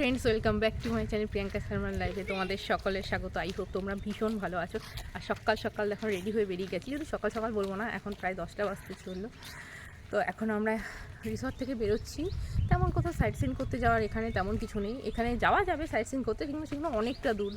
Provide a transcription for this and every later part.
Friends, welcome back to my channel Priyanka শর্মার লাইভে তোমাদের সকলের স্বাগত। আই হোপ তোমরা ভীষণ ভালো আছো। আর সকাল সকাল এখন রেডি হয়ে বেরিয়ে গেছি, যদি সকাল সকাল বলবো না, এখন প্রায় 10টা বাজতে চললো। তো এখন আমরা রিসর্ট থেকে বেরোচ্ছি। তেমন কোথাও সাইট সিন করতে যাওয়ার এখানে তেমন কিছু নেই। এখানে যাওয়া যাবে সাইট সিন করতে, কিন্তু সেগুলো অনেকটা দূর,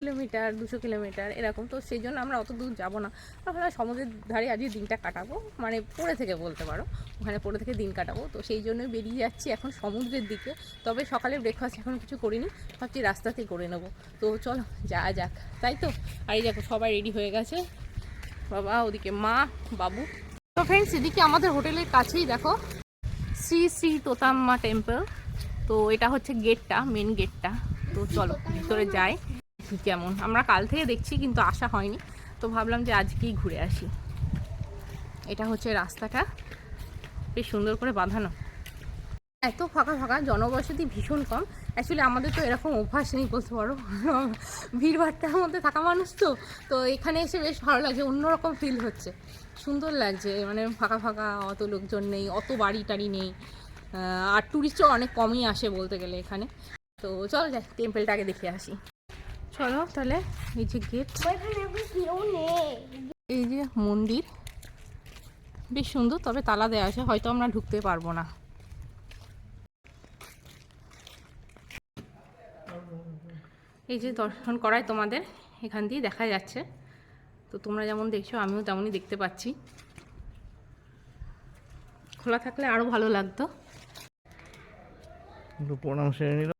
কিলোমিটার 200 কিলোমিটার এরকম। তো সেই জন্য আমরা অত দূর যাবো না। আমরা সমুদ্রের ধারে আজকে দিনটা কাটাবো, মানে পড়ে থেকে বলতে পারো, ওখানে পড়ে থেকে দিন কাটাবো। তো সেই জন্যই বেরিয়ে যাচ্ছি এখন সমুদ্রের দিকে। তবে সকালে ব্রেকফাস্ট এখন কিছু করিনি, ভাবছি রাস্তাতেই করে নেবো। তো চলো যাওয়া যাক, তাই তো। আর এই দেখো সবাই রেডি হয়ে গেছে, বাবা ওদিকে মা বাবু। তো ফ্রেন্ডস, এদিকে আমাদের হোটেলের কাছেই দেখো শ্রী শ্রী তোতাম্মা টেম্পল। তো এটা হচ্ছে গেটটা, মেন গেটটা। তো চলো ভিতরে যাই, কেমন। আমরা কাল থেকে দেখছি কিন্তু আসা হয়নি, তো ভাবলাম যে আজকেই ঘুরে আসি। এটা হচ্ছে রাস্তাটা, বেশ সুন্দর করে বাঁধানো, এত ফাঁকা ফাঁকা, জনবসতি ভীষণ কম। অ্যাকচুয়ালি আমাদের তো এরকম অভ্যাস নেই বলতে পারো, ভিড়ভাট্টার মধ্যে থাকা মানুষ। তো এখানে এসে বেশ ভালো লাগছে, অন্যরকম ফিল হচ্ছে, সুন্দর লাগছে। মানে ফাঁকা ফাঁকা, অত লোকজন নেই, অত বাড়ি টাড়ি নেই, আর টুরিস্টও অনেক কমই আসে বলতে গেলে এখানে। তো চলো যাই, টেম্পলটা আগে দেখে আসি। চলো তাহলে, এই যে গেট, এই যে মন্দির, বেশ সুন্দর, তবে তালা দেওয়া আছে, হয়তো আমরা ঢুকতে পারবো না। এই যে দর্শন করায় তোমাদের এখান দিয়ে দেখা যাচ্ছে। তো তোমরা যেমন দেখছো আমিও তেমনই দেখতে পাচ্ছি। খোলা থাকলে আরো ভালো লাগতো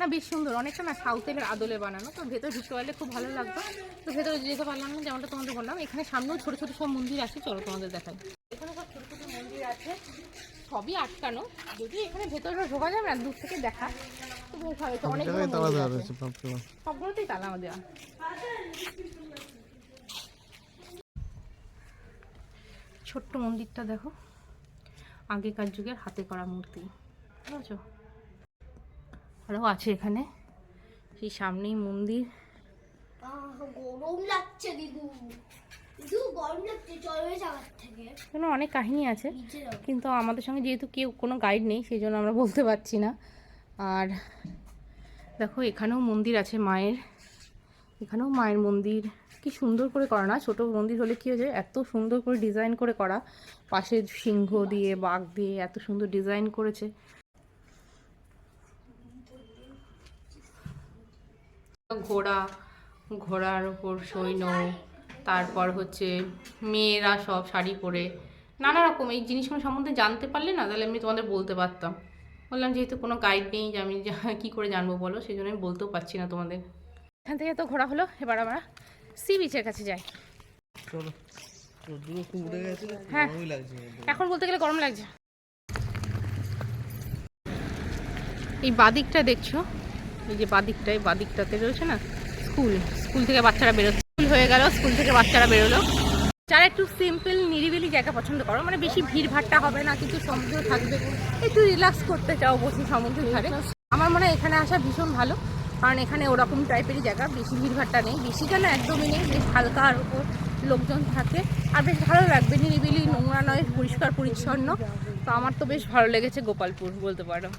না। বেশ সুন্দর, অনেকটা না সাউথের আদলে বানানো। তো ভেতরে ঢুকতে পারলে খুব ভালো লাগতো। তো ভেতরে যেতে পারলাম না, যেমনটা তোমাদের বললাম। এখানে সামনেও ছোট ছোট সব মন্দির আছে, চলো তোমাদের দেখাই। এখানে সব ছোট ছোট মন্দির আছে, সবই আটকানো। যদি এখানে ভেতরে ঢোকা যাবে না, দূর থেকে দেখা তো বেশ ভালো। অনেক সবগুলোতেই তালা দেওয়া। ছোট্ট মন্দিরটা দেখো, আগেকার যুগের হাতে করা মূর্তি, বুঝছো। আরও আছে এখানে, সেই সামনেই মন্দির। গরম লাগছে দিদু, গরম লাগছে, চলবে যাওয়ার থেকে। এখানে অনেক কাহিনী আছে, কিন্তু আমাদের সঙ্গে যেহেতু কেউ কোনো গাইড নেই, সেই জন্য আমরা বলতে পারছি না। আর দেখো এখানেও মন্দির আছে মায়ের, এখানেও মায়ের মন্দির। কি সুন্দর করে করা না, ছোট মন্দির হলে কি হয়েছে, এত সুন্দর করে ডিজাইন করে করা, পাশে সিংহ দিয়ে বাঘ দিয়ে এত সুন্দর ডিজাইন করেছে। ঘোড়া, ঘোড়ার ওপর সৈন্য, তারপর হচ্ছে মেয়েরা সব শাড়ি পরে, নানা রকম। এই জিনিসগুলো সম্বন্ধে জানতে পারলে না, তাহলে আমি তোমাদের বলতে পারতাম। বললাম যেহেতু কোনো গাইড নেই, যে আমি কী করে জানবো বলো, সেই জন্য আমি বলতেও পারছি না তোমাদের। এখান থেকে তো ঘোরা হলো, এবার আমরা সি বিচের কাছে যাই। হ্যাঁ, এখন বলতে গেলে গরম লাগছে। এই বাদিকটা দেখছো, এই যে বাদিকটা, এই বাদিকটাতে রয়েছে না স্কুল থেকে বাচ্চারা বেরোচ্ছে। স্কুল হয়ে গেল, স্কুল থেকে বাচ্চারা বেরোলো। যারা একটু সিম্পল নিরিবিলি জায়গা পছন্দ করো, মানে বেশি ভিড় ভাট্টা হবে না, কিছু সমুদ্র থাকবে, একটু রিল্যাক্স করতে চাও বসে সমুদ্রের ধারে, আমার মনে হয় এখানে আসা ভীষণ ভালো। কারণ এখানে ওরকম টাইপেরই জায়গা, বেশি ভিড় ভাট্টা নেই, বেশি কেন একদমই নেই, বেশ হালকার ওপর লোকজন থাকে, আর বেশ ভালো লাগবে, নিরিবিলি, নোংরা নয়, পরিষ্কার পরিচ্ছন্ন। তো আমার তো বেশ ভালো লেগেছে গোপালপুর বলতে পারো।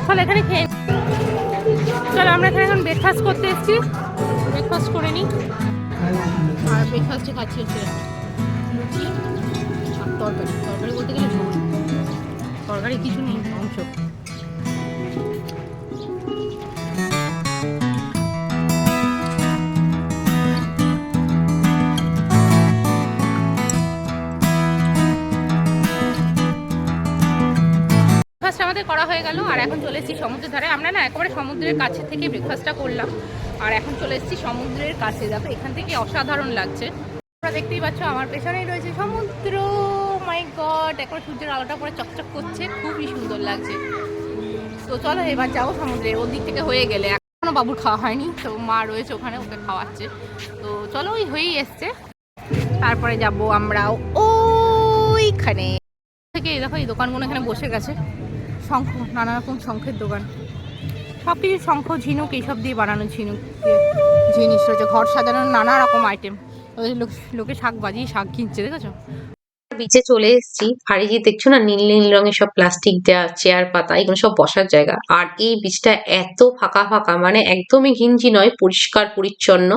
চলো এখানে খেয়ে, চলো আমরা এখানে এখন ব্রেকফাস্ট করতে এসেছি, ব্রেকফাস্ট করে নিই। আর ব্রেকফাস্টে খাচ্ছি হচ্ছে লুচি আর তরকারি। তরকারি বলতে গেলে ঝোল, তরকারি কিছু নেই, মাংস। ব্রেকফাস্ট আমাদের করা হয়ে গেল, আর এখন চলে এসেছি সমুদ্রের ধারে। আমরা না একেবারে সমুদ্রের কাছে থেকে ব্রেকফাস্টটা করলাম, আর এখন চলে এসেছি সমুদ্রের কাছে। দেখো এখান থেকে অসাধারণ লাগছে, তোমরা দেখতেই পাচ্ছ আমার পেছনেই রয়েছে সমুদ্র। মাই গড, এখন সূর্যের আলোটা পরে চকচক করছে, খুবই সুন্দর লাগছে। তো চলো এবার যাবো সমুদ্রে, ওর দিক থেকে হয়ে গেলে। এখনো বাবুর খাওয়া হয়নি, তো মা রয়েছে ওখানে, ওকে খাওয়াচ্ছে। তো চলো, ওই হয়েই এসছে। তারপরে যাব আমরা ওইখানে থেকে। দেখো এই দোকানগুলো এখানে বসে গেছে, শঙ্খ, নানা রকম শঙ্খের দোকান, সব কিছু শঙ্খ, ঝিনুক, এইসব দিয়ে বানানো, জিনিস রয়েছে, ঘর সাজানোর নানা রকম আইটেম। ওই লোকে শাক বাজিয়ে শাক কিনছে, দেখেছো? বিচে চলে এসেছি। আর এই যে দেখছো না, নীল নীল রঙের সব প্লাস্টিক দেওয়া চেয়ার পাতা, এগুলো সব বসার জায়গা। আর এই বিচটা এত ফাঁকা ফাঁকা, মানে একদমই ঘিঞ্জি নয়, পরিষ্কার পরিচ্ছন্ন,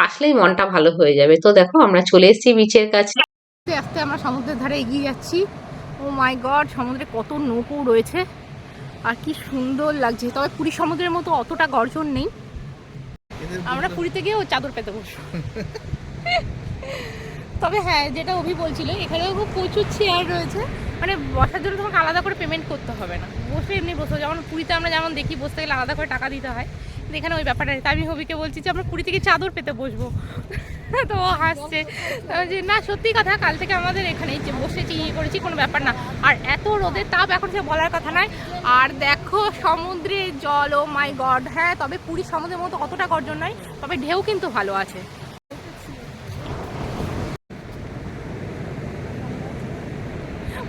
আসলেই মনটা ভালো হয়ে যাবে। তো দেখো আমরা চলে এসেছি বিচের কাছে। আস্তে আস্তে আমরা সমুদ্রের ধারে এগিয়ে যাচ্ছি। ও মাই গড, সমুদ্রে কত নৌকো রয়েছে আর কি সুন্দর লাগছে। তবে পুরী সমুদ্রের মতো অতটা গর্জন নেই। আমরা পুরীতে গিয়েও চাদর পেতে বসবো। তবে হ্যাঁ, যেটা অভি বলছিল, এখানেও খুব প্রচুর চেয়ার রয়েছে, মানে বসার জন্য তোমাকে আলাদা করে পেমেন্ট করতে হবে না, বসে এমনি বসে। যেমন পুরীতে আমরা যেমন দেখি বসতে গেলে আলাদা করে টাকা দিতে হয়, কিন্তু এখানে ওই ব্যাপারটা নেই। তাই আমি হবিকে বলছি যে আমরা পুরী থেকে চাদর পেতে বসবো। তো ও হাসছে যে না, সত্যি কথা, কাল থেকে আমাদের এখানেই যে বসেছি, ইয়ে করেছি, কোনো ব্যাপার না। আর এত রোদের তাপ এখন সে বলার কথা নয়। আর দেখো সমুদ্রের জল, ও মাই গড। হ্যাঁ, তবে পুরী সমুদ্রের মতো অতটা গর্জন নয়, তবে ঢেউ কিন্তু ভালো আছে।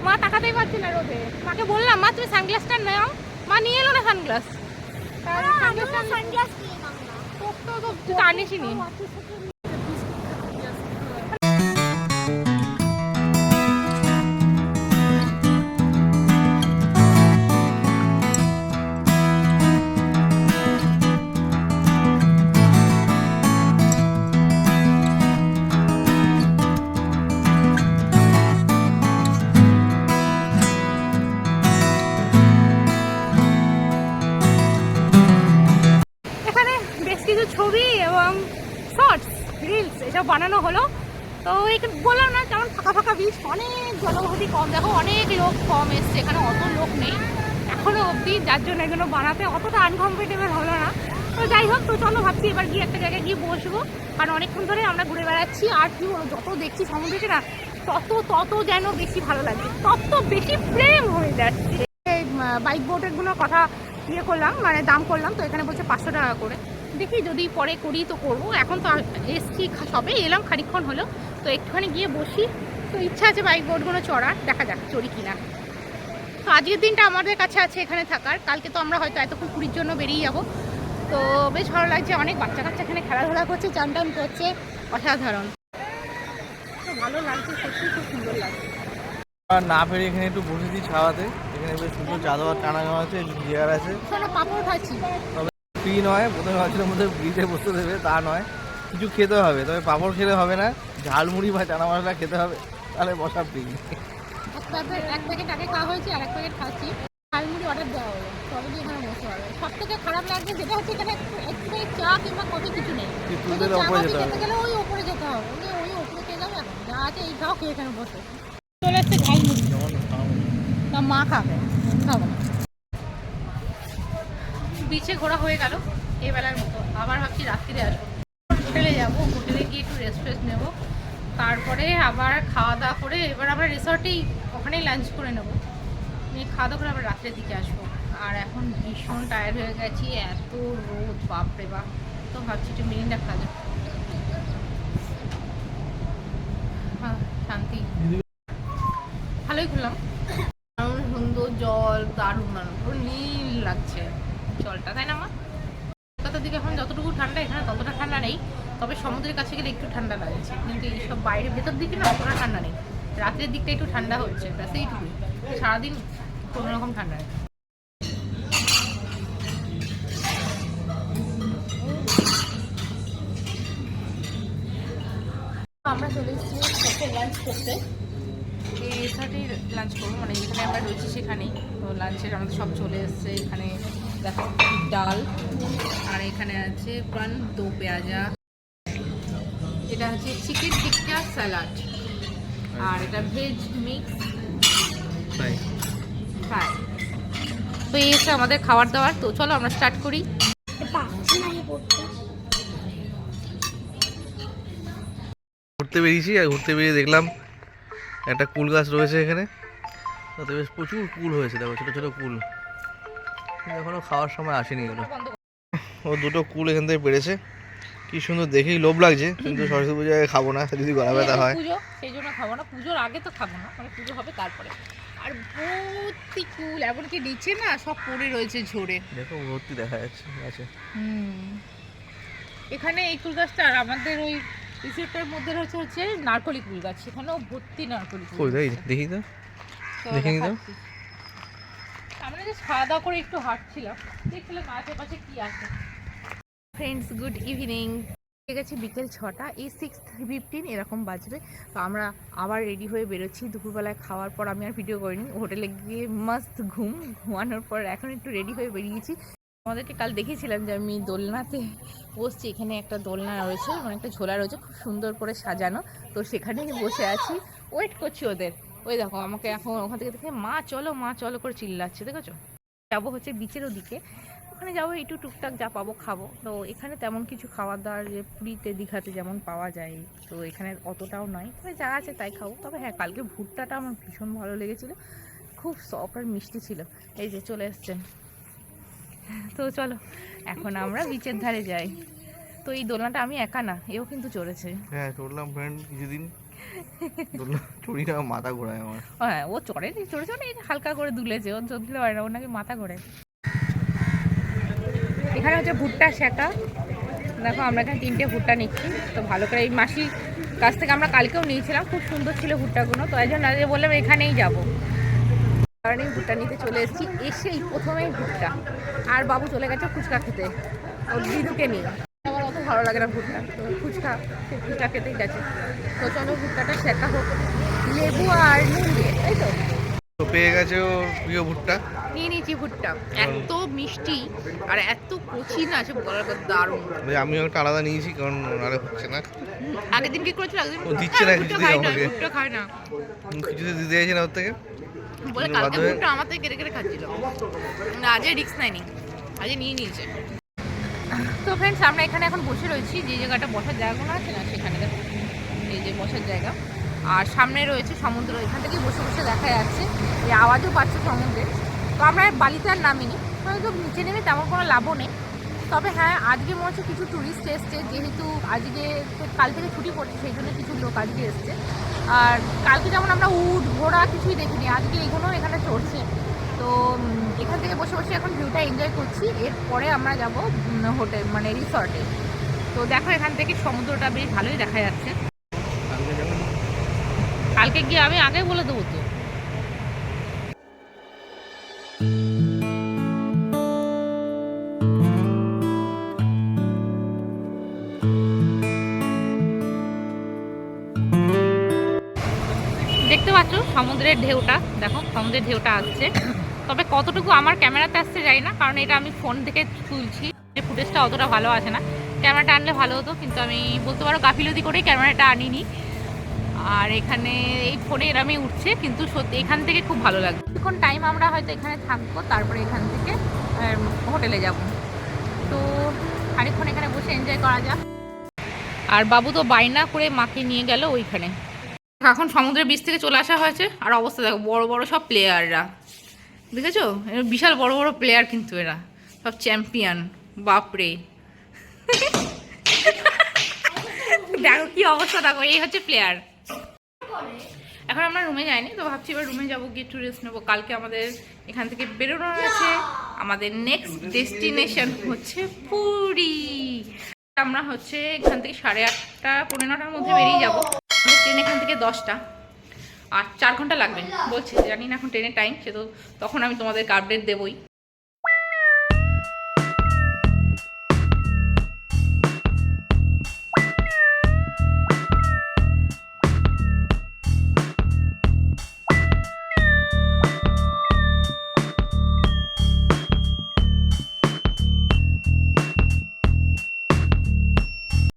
মা তাকাতেই পারছি না রোদে। মাকে বললাম, মা তুমি সানগ্লাসটা নাও, মা নিয়ে এলো না সানগ্লাস। তুই তো আনিসনি। কিছু ছবি এবং শর্টস, রিলস এসব বানানো হলো। তো বললাম না, যেমন ফাঁকা ফাঁকা বিচ, অনেক জনবসতি কম। দেখো অনেক লোক কম এসছে, এখানে অত লোক নেই এখনো অবধি, যার জন্য এগুলো বানাতে অতটা আনকমফোর্টেবল হলো না। তো যাই হোক, তো চলো ভাবছি এবার গিয়ে একটা জায়গায় গিয়ে বসবো, কারণ অনেকক্ষণ ধরে আমরা ঘুরে বেড়াচ্ছি। আর কি বলো, যত দেখছি সমুদ্রে না, তত যেন বেশি ভালো লাগছে, তত বেশি প্রেম হয়ে যাচ্ছে। এই বাইক বোটেরগুলোর কথা ইয়ে করলাম, মানে দাম করলাম, তো এখানে বলছে 500 টাকা করে। দেখি যদি পরে করি তো করবো, এখন তো এসছি, সবে এলাম, খানিকক্ষণ হলো, তো একটুখানি গিয়ে বসি। তো ইচ্ছা আছে বাইক বোটগুলো চড়ার, দেখা যাক চড়ি কিনা। তো আজকের দিনটা আমাদের কাছে আছে এখানে থাকার, কালকে তো আমরা হয়তো এতক্ষণ পুরীর জন্য বেরিয়ে যাবো। তো বেশ ভালো লাগছে, অনেক বাচ্চা কাচ্চা এখানে খেলাধুলা করছে, চান টান করছে, অসাধারণ। তো ভালো লাগছে, সত্যি খুব সুন্দর লাগছে। না পেরে এখানে একটু বসেছি ছাওয়াতে। এখানে বেশ সুন্দর চাদর টানা আছে, চেয়ার আছে। পাপড় খাচ্ছি, ফ্রি নয়, প্রথমে ভাবছিলাম মধ্যে ব্রিজে বসতে দেবে, তা নয়, কিছু খেতে হবে। তবে পাঁপড় খেলে হবে না, ঝালমুড়ি বা চানা মশলা খেতে হবে, তাহলে বসা ফ্রি। এক প্যাকেট আগে খাওয়া হয়েছে, আর এক প্যাকেট খাচ্ছি। ঝালমুড়ি অর্ডার দেওয়া হলো, তবে দিয়ে এখানে বসতে পারবে। সব থেকে খারাপ লাগছে যেটা হচ্ছে, এখানে একটু চা কিংবা কফি কিছু নেই। খেতে গেলে ওই ওপরে যেতে হবে, ওই ওপরে খেয়ে যাবে। এখন যা আছে এই খাও, খেয়ে এখানে বসে চলে এসছে ঝালমুড়ি। না, মা খাবে, খাবো না। বিচে ঘোরা হয়ে গেল এবেলার মতো, আবার ভাবছি রাত্রিরে আসবো, হোটেলে যাবো, হোটেলে গিয়ে একটু রেস্ট নেবো, তারপরে আবার খাওয়া দাওয়া করে এবার আমরা রিসর্টেই ওখানেই লাঞ্চ করে নেবো, নিয়ে খাওয়া দাওয়া করে আবার রাত্রের দিকে আসবো। আর এখন ভীষণ টায়ার্ড হয়ে গেছি, এত রোদ, বাপরে বাপ। তো ভাবছি একটু মিরিন্ডা খাওয়া যাবে। হ্যাঁ, শান্তি, ভালোই খুললাম। দারুণ সুন্দর জল, দারুণ দারুণ, পুরো নীল লাগছে জলটা, তাই না মা? কলকাতার দিকে এখন যতটুকু ঠান্ডা, এখানে ততটা ঠান্ডা নেই, তবে সমুদ্রের কাছে গেলে একটু ঠান্ডা লাগছে, কিন্তু এইসব বাইরে ভেতর দিকে না অতটা ঠান্ডা নেই। রাত্রের দিকটা একটু ঠান্ডা হচ্ছে, ব্যাস এইটুকুই, সারাদিন কোনো রকম ঠান্ডা নেই। আমরা চলে এসেছি লাঞ্চ করতে, এই রিসর্টেই লাঞ্চ করবো, মানে যেখানে আমরা রয়েছি সেখানেই। তো লাঞ্চের আমাদের সব চলে এসছে। এখানে দেখো ডাল, আর এখানে আছে প্রাণ দো পেঁয়াজা, এটা হচ্ছে চিকেন টিক্কা স্যালাড, আর এটা ভেজ মিক্স ফ্রাই। তো এই হচ্ছে আমাদের খাবার দাবার। তো চলো আমরা স্টার্ট করি। ঘুরতে বেরিয়েছি, আর ঘুরতে বেরিয়ে দেখলাম একটা কুল গাছ রয়েছে এখানে, তাতে বেশ প্রচুর কুল হয়েছে। দেখো ছোটো ছোটো কুল, এখনো খাওয়ার সময় আসেনি এগুলো। ও দুটো কুল এখান থেকে পেরেছে, কি সুন্দর, দেখেই লোভ লাগছে, কিন্তু সরস্বতী পূজায় খাবো না, যদি গলা ব্যথা হয়। পুজো, সেই জন্য খাবো না, পুজোর আগে তো খাবো না, মানে পুজো হবে তারপরে। আর ভর্তি কুল, এমনকি নিচে না সব পড়ে রয়েছে ঝরে, দেখো ভর্তি দেখা যাচ্ছে গাছে। এখানে এই কুল গাছটা আর আমাদের ওই রিসোর্টের মধ্যে হচ্ছে নারকলি কুল গাছ, সেখানেও ভর্তি নারকলি কুল কই তাই গাছ। দেখি তো, তো দেখে নি তো। দেখাচ্ছি। আমরা যে খাওয়া দাওয়া করে একটু হাঁটছিলাম, দেখছিলাম আশেপাশে কি আছে। Friends, good evening. হয়ে গেছে বিকেল 6টা, এই 6:15 এরকম বাজবে। তো আমরা আবার রেডি হয়ে বেরোচ্ছি। দুপুরবেলায় খাওয়ার পর আমি আর ভিডিও করিনি, হোটেলে গিয়ে মাস্ত ঘুমানোর পর এখন একটু রেডি হয়ে বেরিয়েছি। আমাদেরকে কাল দেখিয়েছিলাম যে আমি দোলনাতে বসছি, এখানে একটা দোলনা রয়েছে, মানে একটা ঝোলা রয়েছে খুব সুন্দর করে সাজানো। তো সেখানে বসে আছি, ওয়েট করছি ওদের। ওই দেখো আমাকে এখন ওখান থেকে দেখে মা চলো করে চিল্লাচ্ছে, দেখেছো? যাবো হচ্ছে বিচের ওদিকে, ওখানে যাবো একটু টুকটাক যা পাবো খাবো। তো এখানে তেমন কিছু খাবার দাবার যে পুরীতে দীঘাতে যেমন পাওয়া যায়, তো এখানে অতটাও নয়, তবে যা আছে তাই খাবো। তবে হ্যাঁ, কালকে ভুট্টাটা আমার ভীষণ ভালো লেগেছিলো, খুব সফট আর মিষ্টি ছিল। এই যে চলে এসছেন। তো চলো এখন আমরা বিচের ধারে যাই। তো এই দোলনাটা আমি একা না, এও কিন্তু চড়েছে। হ্যাঁ চড়লাম ফ্রেন্ড কিছুদিন, দোলনা চড়ি না, মাথা ঘোরায় আমার। হ্যাঁ, ও চড়েছে না, এই হালকা করে দুলেছে, ও চলতে পারে না, ওর নাকি মাথা ঘোরে। এখানে হচ্ছে ভুট্টা সেঁকা। দেখো আমরা এখানে 3টে ভুট্টা নিচ্ছি। তো ভালো করে এই মাসির কাছ থেকে আমরা কালকেও নিয়েছিলাম, খুব সুন্দর ছিল ভুট্টাগুলো। তো এই জন্য আজকে বললাম এখানেই যাবো, কারণ এই ভুট্টা নিতে চলে এসেছি। এসেই প্রথমেই ভুট্টা, আর বাবু চলে গেছে ফুচকা খেতে ও দিদুকে নিয়ে। আমার অত ভালো লাগে না ভুট্টা, তো ফুচকা খেতেই গেছে। তো চলো ভুট্টাটা সেঁকা হোক লেবু আর নুন দিয়ে, তাই তো? তো পেয়ে গেছে ও প্রিয় ভুট্টা। নিয়ে নিয়েছি ভুট্টা, এত মিষ্টি আর এত কচি না, আছে বলার কথা, দারুণ। আমিও একটা আলাদা নিয়েছি, কারণ আরে হচ্ছে না, আগের দিন কি করেছিল? আগের দিন ও দিচ্ছে না, ভুট্টা কিছুতেই খাই না, আমাকে। ভুট্টা খাই না কিছুতে দিতে চাইছে না ওর থেকে, বলে কিন্তু কালকে বাধ্য হয়ে- ভুট্টা আমার থেকে কেটে খাচ্ছিল। আজকে রিস্ক নেয়নি, আজকে নিয়ে নিয়েছে। তো ফ্রেন্ডস, আমরা এখানে এখন বসে রয়েছি, যে জায়গাটা বসার জায়গাগুলো আছে না সেখানে, দেখো এই যে বসার জায়গা, আর সামনে রয়েছে সমুদ্র। এখান থেকেই বসে বসে দেখা যাচ্ছে, এই আওয়াজও পাচ্ছে সমুদ্রের। তো আমরা বালিতে আর নামিনি, হয়তো নিচে নেমে তেমন কোনো লাভও নেই। তবে হ্যাঁ, আজকে মনে হচ্ছে কিছু ট্যুরিস্ট এসছে, যেহেতু আজকে কাল থেকে ছুটি পড়ছে, সেই জন্য কিছু লোক আজকে এসছে। আর কালকে যেমন আমরা উট ঘোড়া কিছুই দেখিনি, আজকে এগুলো এখানে চড়ছে। তো এখান থেকে বসে বসে এখন ভিউটা এনজয় করছি। এরপরে আমরা যাব হোটেল, মানে রিসর্টে। তো দেখো এখান থেকে সমুদ্রটা বেশ ভালোই দেখা যাচ্ছে। কালকে গিয়ে আমি আগে বলে দেবো তো। দেখতে পাচ্ছ সমুদ্রের ঢেউটা, দেখো সমুদ্রের ঢেউটা আসছে। তবে কতটুকু আমার ক্যামেরাতে আসছে জানি না, কারণ এটা আমি ফোন থেকে তুলছি, ফুটেজটা অতটা ভালো আসে না। ক্যামেরাটা আনলে ভালো হতো, কিন্তু আমি বলতে পারো গাফিলতি করেই ক্যামেরাটা আনিনি। আর এখানে এই ফোনে এরমই উঠছে, কিন্তু সত্যি এখান থেকে খুব ভালো লাগবে। এখন টাইম আমরা হয়তো এখানে থাকবো, তারপরে এখান থেকে হোটেলে যাব। তো আরেকক্ষণ এখানে বসে এনজয় করা যাক। আর বাবু তো বায়না করে মাকে নিয়ে গেল ওইখানে। এখন সমুদ্রের বীচ থেকে চলে আসা হয়েছে, আর অবস্থা দেখো, বড় বড় সব প্লেয়াররা, দেখেছো? বিশাল বড় বড় প্লেয়ার, কিন্তু এরা সব চ্যাম্পিয়ন, বাপরে। দেখো কি অবস্থা, দেখো এই হচ্ছে প্লেয়ার। এখন আমরা রুমে যাইনি, তো ভাবছি এবার রুমে যাবো, গিয়ে একটু রেস্ট নেবো। কালকে আমাদের এখান থেকে বেরোনো আছে, আমাদের নেক্সট ডেস্টিনেশন হচ্ছে পুরী। আমরা হচ্ছে এখান থেকে 8:30 পৌনে 9টার মধ্যে বেরিয়ে যাবো। আমাদের ট্রেন এখান থেকে 10টা, আর 4 ঘন্টা লাগবে বলছি, জানি না এখন ট্রেনের টাইম, সে তো তখন আমি তোমাদেরকে আপডেট দেবই।